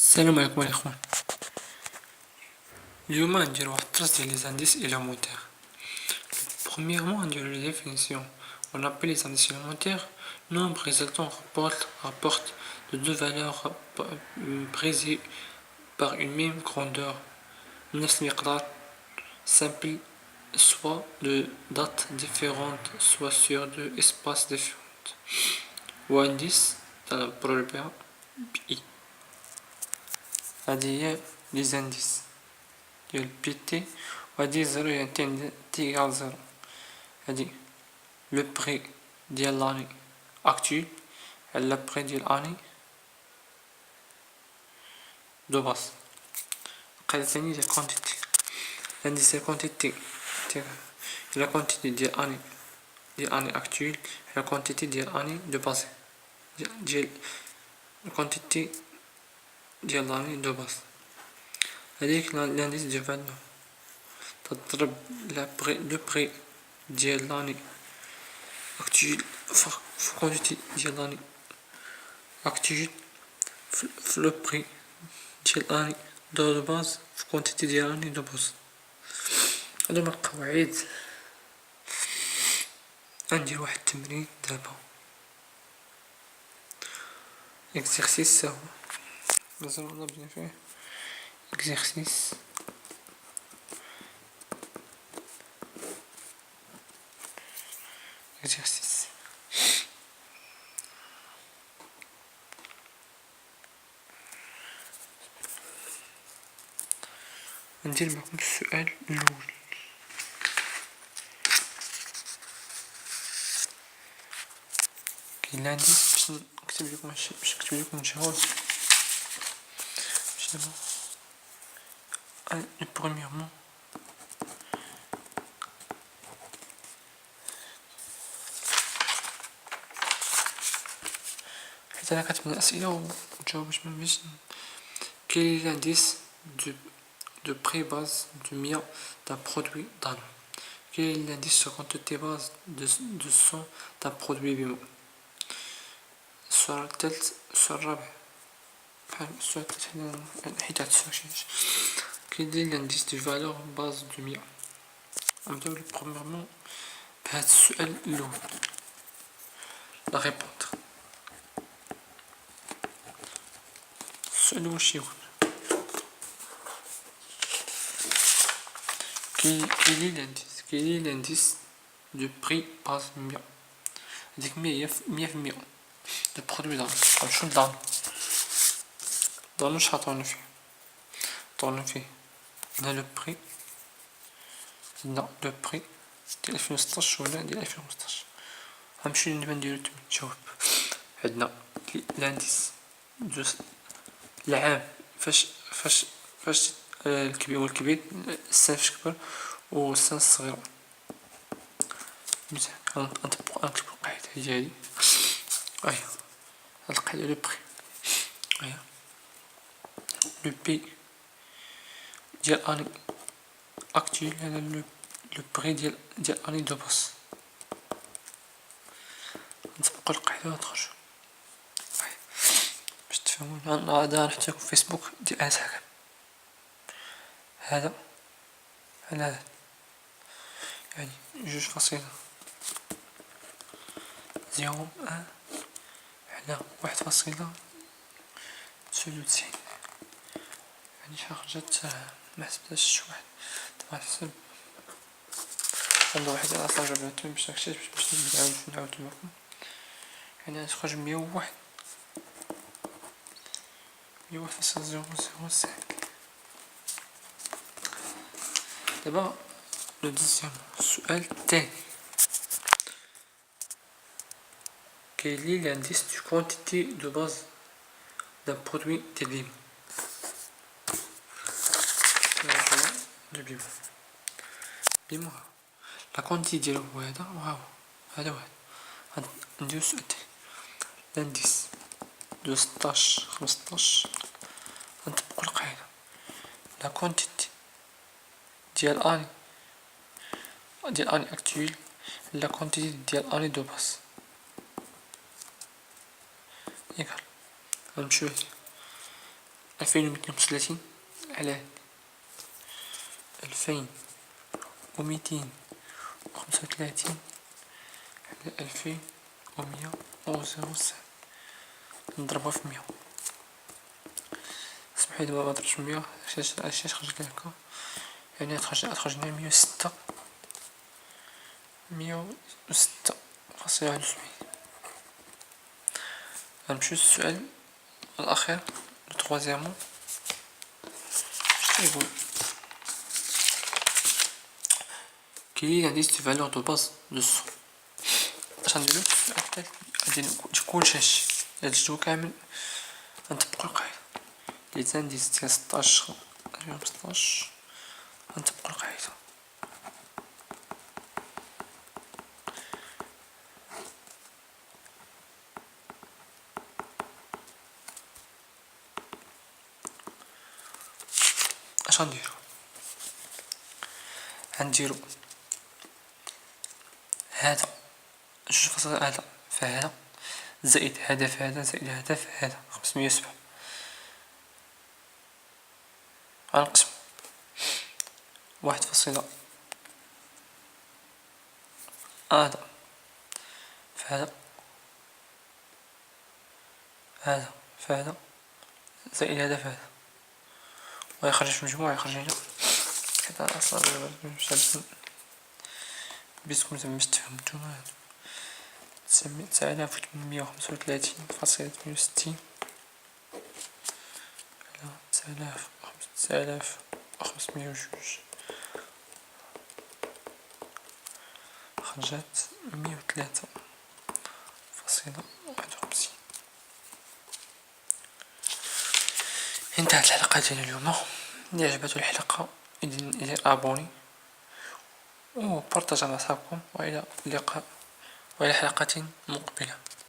السلام عليكم الاخوان. اليوم غندير واحد التراس ديال لي زانديس élémentaires. Premièrement, on dirait les définitions. On appelle les indices élémentaires nombre résultant rapporte de deux valeurs brisées par une même grandeur. نفس المقدار simple, soit de dates différentes, soit sur deux espaces différents. وإنديس تاع البروبابيليتي بي. هذه هي لي زانديس ديال بي تي، وهادي زيرو يعني تي إيكال زيرو. هادي لو بري ديال لاني اكتويل على لو بري ديال اني دو باس. القاعدة الثانية ديال كونتيتي، الانديس ديال كونتيتي لا كونتيتي ديال اني اكتويل على كونتيتي ديال اني دو باسي ديال الكونتيتي ديال لاني دو باس. هاديك لانديس ديال 29 تضرب لو بري ديال لاني اكتويل في كونتيتي ديال لاني اكتويل في لو بري ديال اني دو باز في كونتيتي ديال اني دو باز. هادو هما القواعد. غندير واحد التمرين دابا، اكزرسيس سهل مازال نبدا فيه. اكزرسيس ندير معكم السؤال الاول. كاين عندي باش نكتب لكم الجواب. باش دابا برومييرمون حيت انا كتبني الاسئله وتجاوب باش منبغيش. كاين لانديس de prix base du mien d'un produit donné. Quel est l'indice sur quantité base de son d'un produit بما. السؤال الثالث السؤال الرابع بحال السؤال الثالث حيت هاد السؤال كاين l'indice du valeur base du mien. نبداو برومييرمون بهاد السؤال الاول. لا ريبوندر السؤال الاول شنو يقول؟ Quel est l'indice de prix base مية؟ هاديك مية في مية دو برودوي دانو. شنو دانو شحال طورنا فيه هنا لو بري، زدنا لو بري ديال 2016 ولا ديال 2015. غنمشيو دابا نديرو الجواب. عندنا لانديس دو العام فاش الكبير والكبير السنة فاش كبر والسنة الصغيرة. مزيان غنكتبو القاعدة هي هادي. هاد القاعدة لو بري لو بي ديال اني اكتويل على لو بري ديال اني دو باس. نطبقو القاعدة ونخرجو باش تفهمو. هذا نحط لكم فيسبوك ديال انس حكم. هذا على هذا يعني 2.01 على 1.99. يعني شحال خرجت محسبتهاش واحد تبع الحساب. عندو واحد اصلا جاباتو باش داكشي باش نعاود لكم. يعني غتخرج 101.005. دابا لو دوزيام السؤال الثاني. Quel est l'indice de quantité de base d'un produit de bim. بما لا كونتي ديالو هو هذا وها هو هذا واحد. نديرو السؤال الثاني. لانديس دو 16 15. غنطبقو القاعدة. لا كونتيتي ديال اني اكتويل لا كونتيتي ديال اني دو باس إيكال. غنمشيو هادي 2232 على 2235 على 2100 و05 نضربها في 100. اسمحي دابا مضربتش 100 علاش خرجت لي هكا، يعني تخرج لنا 106 106.71. غنمشيو للسؤال الأخير لو تخوازيامون. يقول كي عندي دي فالور دو باز دو سون، اش غنديرو في السؤال التالي؟ غادي كلشي هادشي الجدول كامل غنطبقو القاعدة لي تنديس ديال 16 16 غنطبقو القاعدة. اش غنديرو هذا 2.4 هذا فهذا زائد هذا فهذا زائد هذا فهذا 507. غنقسم 1.4 هذا فهذا هذا فهذا زائد هذا فهذا، ويخرج في المجموع يخرج هنا كذا. اصلا بيسكم باش تفهمو نتوما 9835.68 على 9502 خرجت 103.51. انتهت الحلقة ديالنا اليوم. اللي عجبتو الحلقة يدير ابوني وبارطاجها مع صحابكم، والى اللقاء والى حلقة مقبلة.